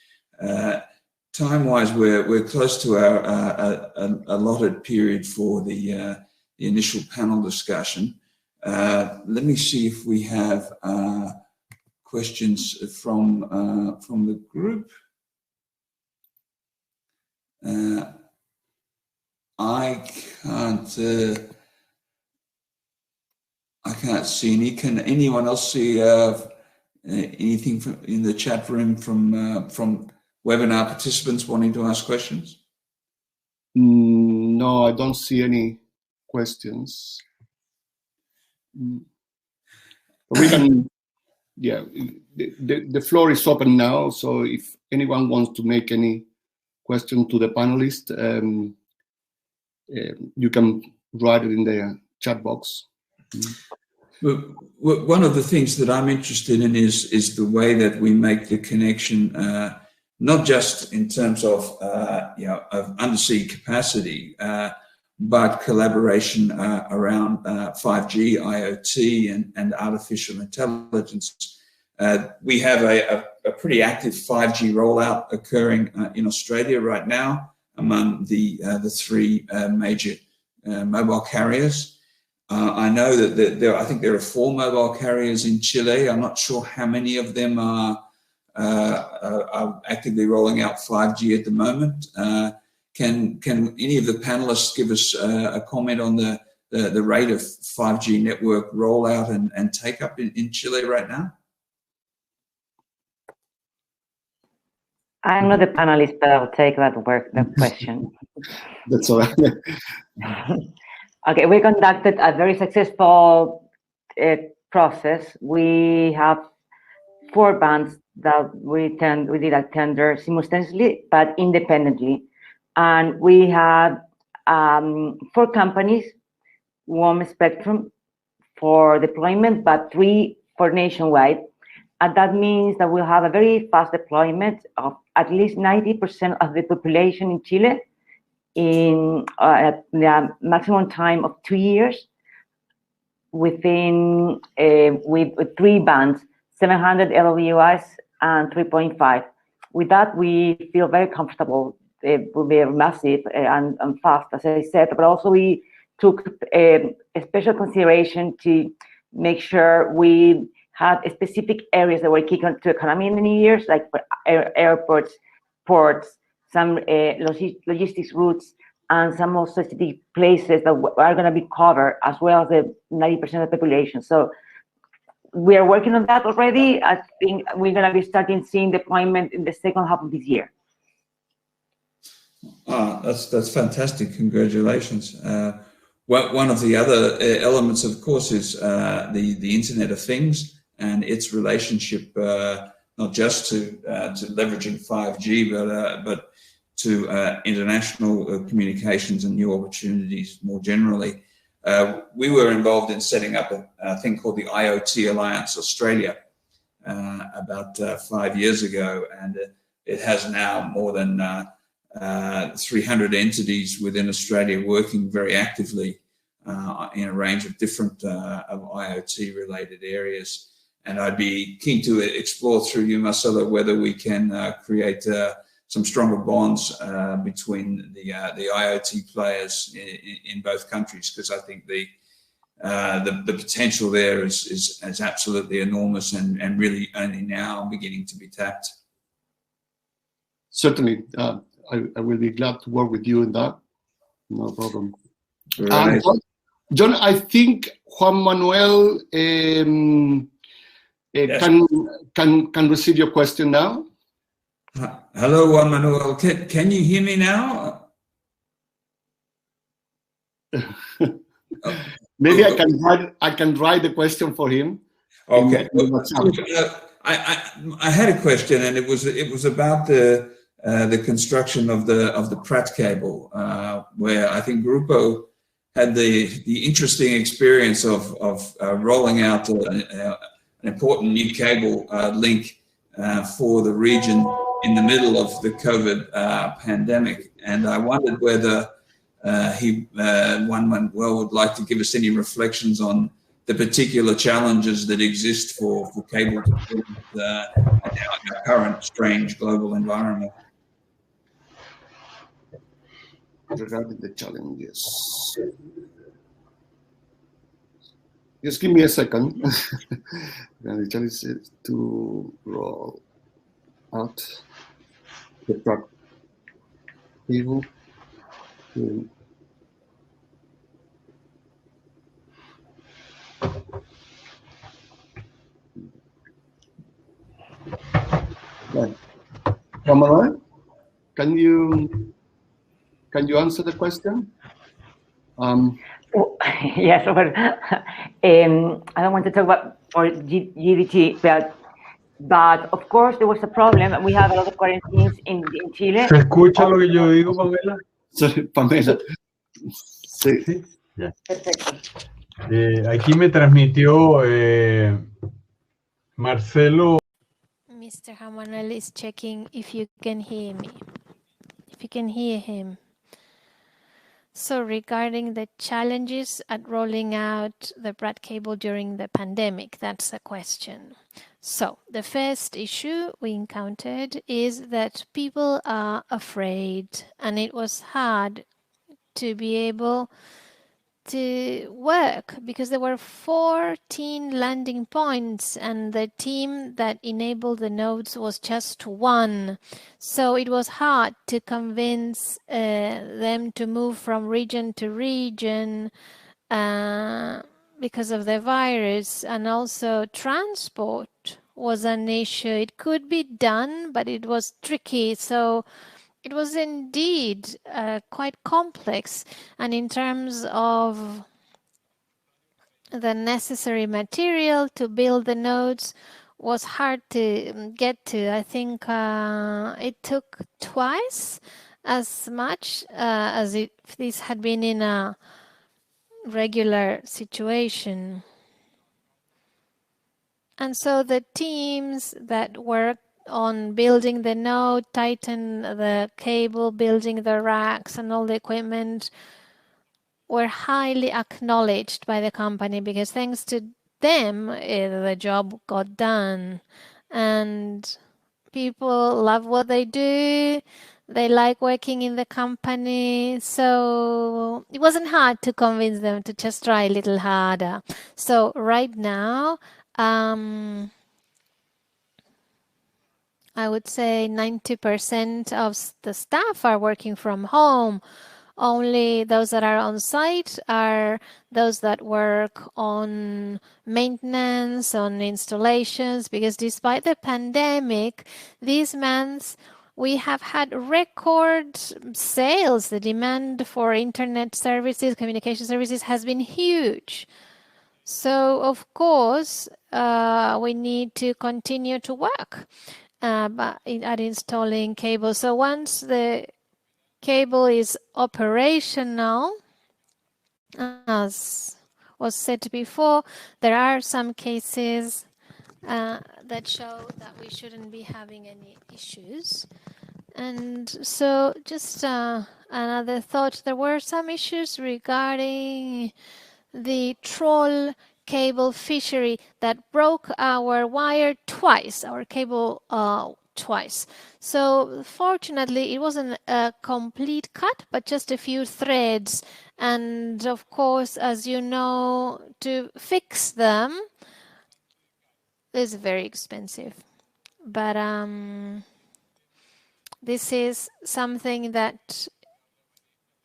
Time-wise, we're close to our allotted period for the initial panel discussion. Let me see if we have questions from the group. I can't see any. Can anyone else see anything in the chat room from webinar participants wanting to ask questions? No, I don't see any questions. We can, yeah, the floor is open now. So if anyone wants to make any question to the panelist, you can write it in the chat box. One of the things that I'm interested in is the way that we make the connection, not just in terms of of undersea capacity, but collaboration around 5G, IoT, and artificial intelligence. We have a pretty active 5G rollout occurring in Australia right now among the three major mobile carriers. I know that I think there are 4 mobile carriers in Chile. I'm not sure how many of them are actively rolling out 5G at the moment. Can any of the panelists give us a comment on the rate of 5G network rollout and take up in Chile right now? I'm not a panelist, but I'll take that question. That's all right. Okay, we conducted a very successful process. We have 4 bands that we did a tender simultaneously, but independently. And we had 4 companies, 1 spectrum for deployment, but 3 for nationwide. And that means that we'll have a very fast deployment of at least 90% of the population in Chile in the maximum time of 2 years with 3 bands, 700 LOUS and 3.5. With that, we feel very comfortable. It will be massive and fast, as I said, but also we took a special consideration to make sure we had specific areas that were key to economy in many years, like airports, ports, some logistics routes, and some more specific places that are going to be covered, as well as the 90% of the population. So we are working on that already. I think we're going to be starting seeing deployment in the second half of this year. That's fantastic. Congratulations. One of the other elements, of course, is the Internet of Things and its relationship not just to leveraging 5G, but to international communications and new opportunities more generally. We were involved in setting up a thing called the IoT Alliance Australia about 5 years ago, and it has now more than 300 entities within Australia working very actively in a range of different of IoT-related areas. And I'd be keen to explore through you, Marcelo, whether we can create some stronger bonds between the IoT players in both countries, because I think the potential there is absolutely enormous and really only now beginning to be tapped. Certainly, I will be glad to work with you in that. No problem. Right. John, I think Juan Manuel Yes. can receive your question now. Hello, Juan Manuel. Can you hear me now? Maybe I can write the question for him. Okay. I had a question, and it was about the construction of the Pratt cable, where I think Grupo had the interesting experience of rolling out an important new cable link for the region in the middle of the COVID pandemic. And I wondered whether Juan Manuel would like to give us any reflections on the particular challenges that exist for cable deployment in our current strange global environment. Regarding the challenges. Just give me a second. The challenge is to roll out the Pratt cable. Kamala, can you answer the question? Yes, but I don't want to talk about or GDT, but of course there was a problem. We have a lot of quarantines in Chile. ¿Se escucha lo que yo digo, Pamela? Sorry, Pamela. Sí. Sí. Ya. Perfecto. Aquí me transmitió Marcelo. Mr. Manuel is checking if you can hear me, if you can hear him. So regarding the challenges at rolling out the Pratt cable during the pandemic, that's the question. So the first issue we encountered is that people are afraid, and it was hard to be able to work because there were 14 landing points and the team that enabled the nodes was just one. So it was hard to convince them to move from region to region because of the virus, and also transport was an issue. It could be done, but it was tricky. So it was indeed quite complex, and in terms of the necessary material to build the nodes was hard to get to. I think it took twice as much as if this had been in a regular situation. And so the teams that worked on building the node, tighten the cable, building the racks and all the equipment were highly acknowledged by the company, because thanks to them, the job got done. And people love what they do. They like working in the company. So it wasn't hard to convince them to just try a little harder. So right now, I would say 90% of the staff are working from home. Only those that are on site are those that work on maintenance, on installations, because despite the pandemic, these months we have had record sales. The demand for internet services, communication services has been huge. So, of course, we need to continue to work at installing cables. So once the cable is operational, as was said before, there are some cases that show that we shouldn't be having any issues. And so just another thought, there were some issues regarding the troll cable fishery that broke our wire twice, our cable twice. So fortunately it wasn't a complete cut, but just a few threads. And of course, as you know, to fix them is very expensive. But this is something that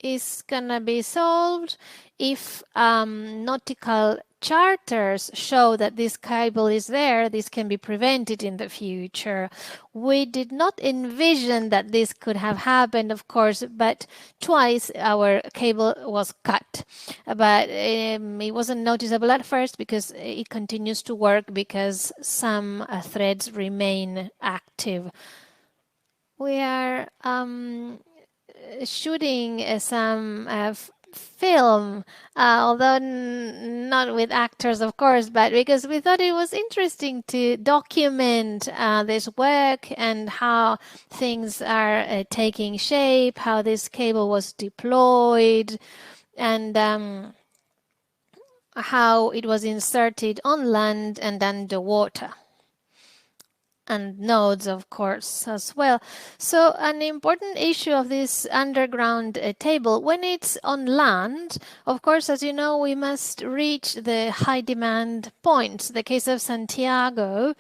is gonna be solved if nautical charters show that this cable is there. This can be prevented in the future. We did not envision that this could have happened, of course, but twice our cable was cut. But it wasn't noticeable at first because it continues to work because some threads remain active. We are shooting some film, although not with actors, of course, but because we thought it was interesting to document this work and how things are taking shape, how this cable was deployed, and how it was inserted on land and underwater. And nodes, of course, as well. So an important issue of this underground table, when it's on land, of course, as you know, we must reach the high demand points. The case of Santiago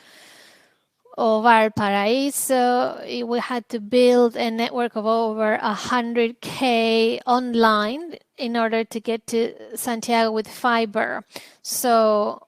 or Valparaiso, we had to build a network of over 100K online in order to get to Santiago with fiber. So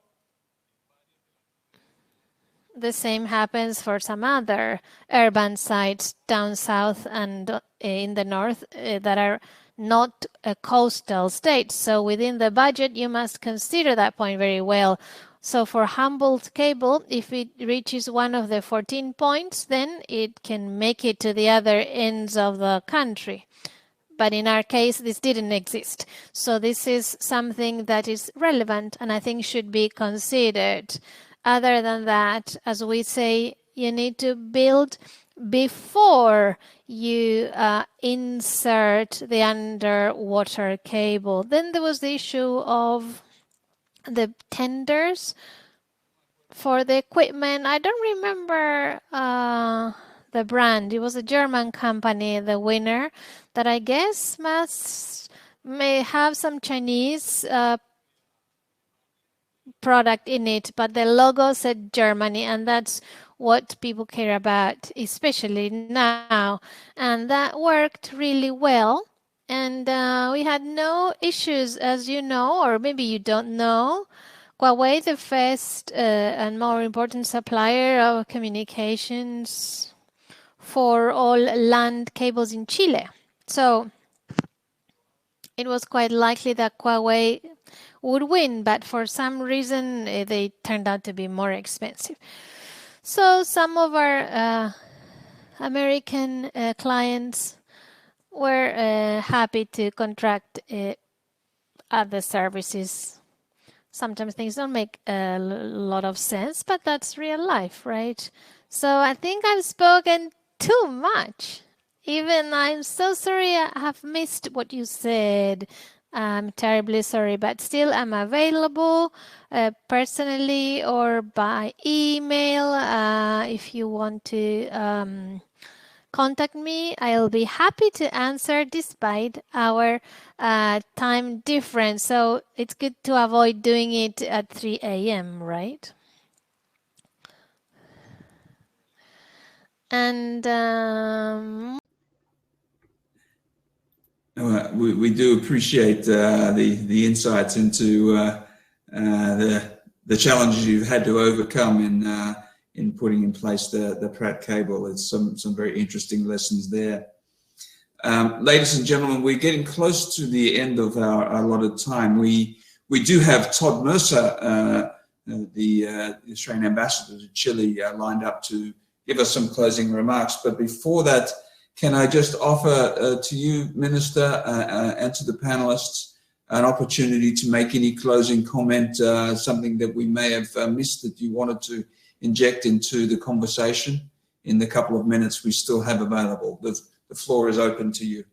the same happens for some other urban sites down south and in the north that are not coastal states. So within the budget, you must consider that point very well. So for Humboldt cable, if it reaches one of the 14 points, then it can make it to the other ends of the country. But in our case, this didn't exist. So this is something that is relevant and I think should be considered. Other than that, as we say, you need to build before you insert the underwater cable. Then there was the issue of the tenders for the equipment. I don't remember the brand. It was a German company, the winner, that I guess may have some Chinese product in it, but the logo said Germany, and that's what people care about, especially now. And that worked really well. And we had no issues, as you know, or maybe you don't know. Huawei, the first and more important supplier of communications for all land cables in Chile. So it was quite likely that Huawei would win, but for some reason they turned out to be more expensive. So some of our American clients were happy to contract other services. Sometimes things don't make a lot of sense, but that's real life, right? So I think I've spoken too much. Even I'm so sorry I have missed what you said. I'm terribly sorry, but still I'm available personally or by email. If you want to contact me, I'll be happy to answer despite our time difference. So it's good to avoid doing it at 3 a.m., right? And we do appreciate the insights into the challenges you've had to overcome in putting in place the Pratt cable. It's some very interesting lessons there. Ladies and gentlemen, we're getting close to the end of our allotted time. We do have Todd Mercer the Australian ambassador to Chile lined up to give us some closing remarks. But before that, can I just offer to you, Minister, and to the panelists an opportunity to make any closing comment, something that we may have missed that you wanted to inject into the conversation in the couple of minutes we still have available. The floor is open to you.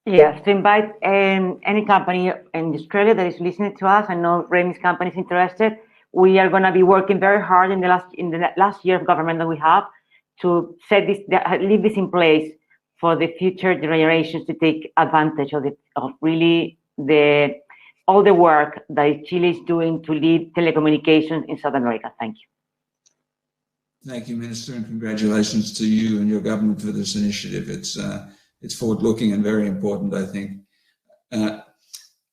Yes, to invite any company in Australia that is listening to us. I know Remy's company is interested. We are going to be working very hard in the last year of government that we have to leave this in place for the future generations to take advantage of really all the work that Chile is doing to lead telecommunications in South America. Thank you. Thank you, Minister, and congratulations to you and your government for this initiative. It's forward-looking and very important, I think.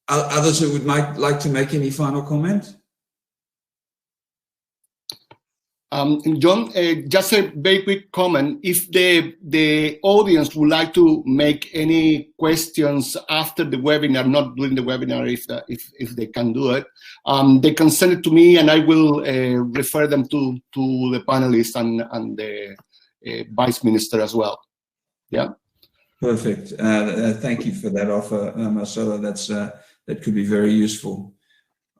Others who would like to make any final comment? John, just a very quick comment. If the audience would like to make any questions after the webinar, not during the webinar, if they can do it, they can send it to me, and I will refer them to the panelists and the Vice Minister as well. Yeah. Perfect. Thank you for that offer, Marcelo. That could be very useful.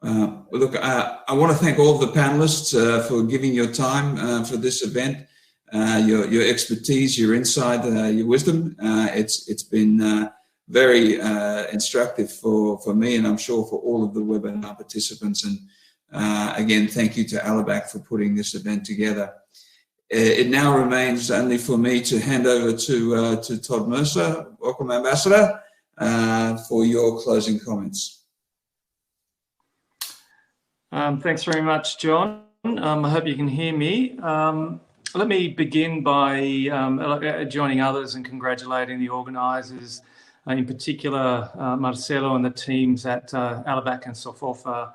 Look, I want to thank all of the panelists for giving your time for this event, your expertise, your insight, your wisdom. It's been very instructive for me, and I'm sure for all of the webinar participants. And again, thank you to ALABC for putting this event together. It now remains only for me to hand over to Todd Mercer. Welcome, Ambassador, for your closing comments. Thanks very much, John. I hope you can hear me. Let me begin by joining others and congratulating the organisers, in particular Marcelo and the teams at ALABC and SOFOFA.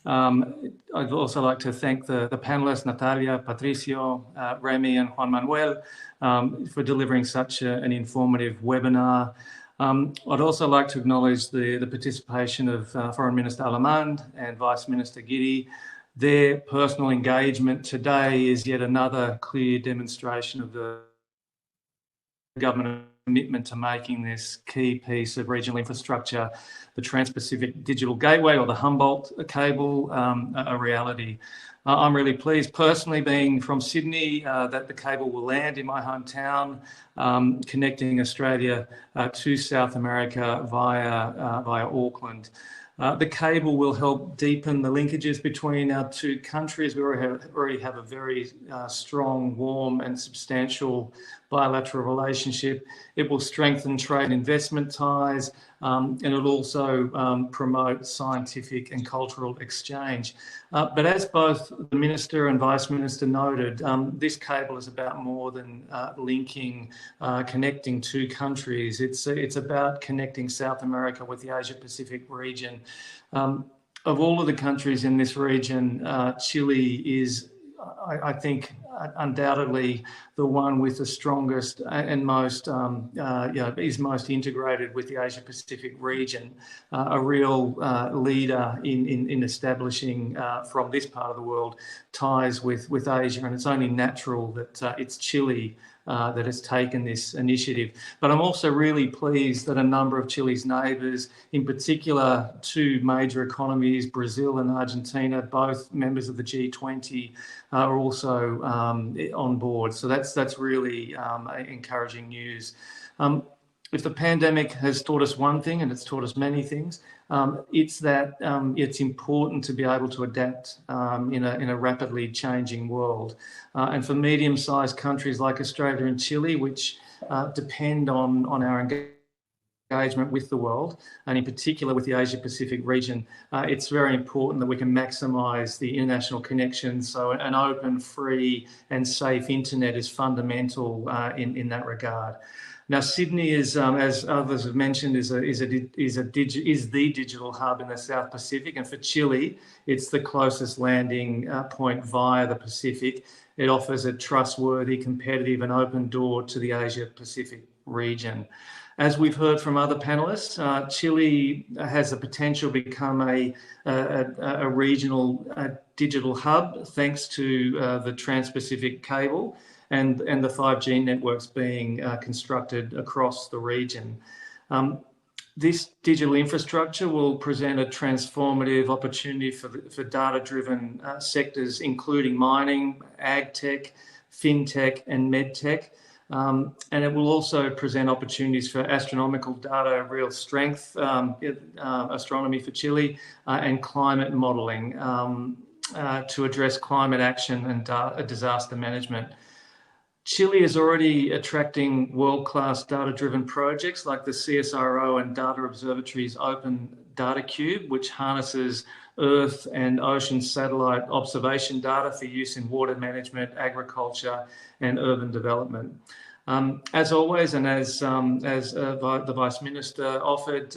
I'd also like to thank the panelists, Natalia, Patricio, Remy and Juan Manuel, for delivering such an informative webinar. I'd also like to acknowledge the participation of Foreign Minister Alamand and Vice Minister Giri. Their personal engagement today is yet another clear demonstration of the government commitment to making this key piece of regional infrastructure, the Trans-Pacific Digital Gateway, or the Humboldt cable, a reality. I'm really pleased, personally, being from Sydney, that the cable will land in my hometown, connecting Australia to South America via Auckland. The cable will help deepen the linkages between our two countries. We already have a very strong, warm and substantial bilateral relationship. It will strengthen trade and investment ties, and it'll also promote scientific and cultural exchange. But as both the Minister and Vice Minister noted, this cable is about more than linking, connecting two countries. It's about connecting South America with the Asia-Pacific region. Of all of the countries in this region, Chile is, I think, undoubtedly the one with the strongest and most, is most integrated with the Asia-Pacific region, a real leader in establishing from this part of the world ties with Asia, and it's only natural that it's Chile that has taken this initiative. But I'm also really pleased that a number of Chile's neighbours, in particular two major economies, Brazil and Argentina, both members of the G20, are also on board. So that's really encouraging news. If the pandemic has taught us one thing, and it's taught us many things, it's that it's important to be able to adapt in a rapidly changing world. And for medium-sized countries like Australia and Chile, which depend on our engagement with the world, and in particular with the Asia-Pacific region, it's very important that we can maximise the international connections. So an open, free and safe internet is fundamental in that regard. Now, Sydney is, as others have mentioned, is the digital hub in the South Pacific, and for Chile, it's the closest landing point via the Pacific. It offers a trustworthy, competitive, and open door to the Asia-Pacific region. As we've heard from other panelists, Chile has the potential to become a regional digital hub thanks to the Trans-Pacific cable and the 5G networks being constructed across the region. This digital infrastructure will present a transformative opportunity for data-driven sectors, including mining, ag tech, fintech, and medtech. And it will also present opportunities for astronomical data, real strength, astronomy for Chile, and climate modelling to address climate action and disaster management. Chile is already attracting world-class data-driven projects like the CSIRO and Data Observatory's Open Data Cube, which harnesses Earth and ocean satellite observation data for use in water management, agriculture, and urban development. As always, and as the Vice Minister offered,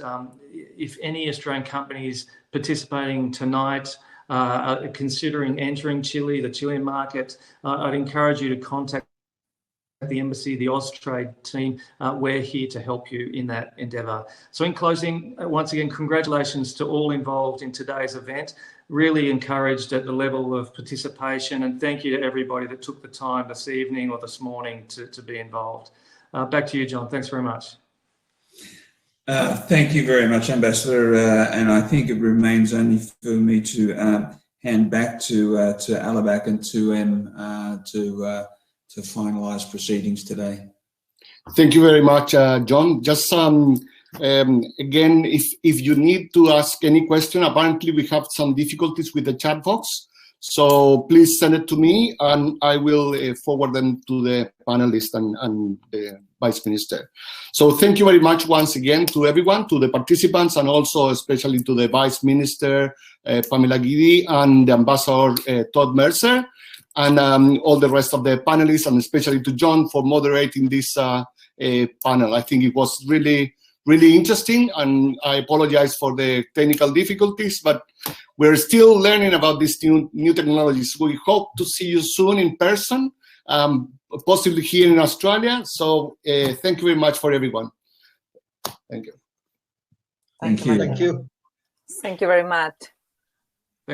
if any Australian companies participating tonight are considering entering Chile, the Chilean market, I'd encourage you to contact the embassy, the Austrade team. We're here to help you in that endeavour. So in closing, once again, congratulations to all involved in today's event. Really encouraged at the level of participation, and thank you to everybody that took the time this evening or this morning to be involved. Back to you, John. Thanks very much. Thank you very much, Ambassador. And I think it remains only for me to hand back to ALABC and 2M to finalise proceedings today. Thank you very much, John. Just again, if you need to ask any question, apparently we have some difficulties with the chat box. So please send it to me and I will forward them to the panelists and the Vice Minister. So thank you very much once again to everyone, to the participants, and also especially to the Vice Minister, Pamela Guidi, and the Ambassador, Todd Mercer, and all the rest of the panelists, and especially to John for moderating this panel. I think it was really interesting, and I apologize for the technical difficulties, but we're still learning about these new technologies. We hope to see you soon in person, possibly here in Australia. So thank you very much for everyone. Thank you. Thank you. Thank you. Thank you very much.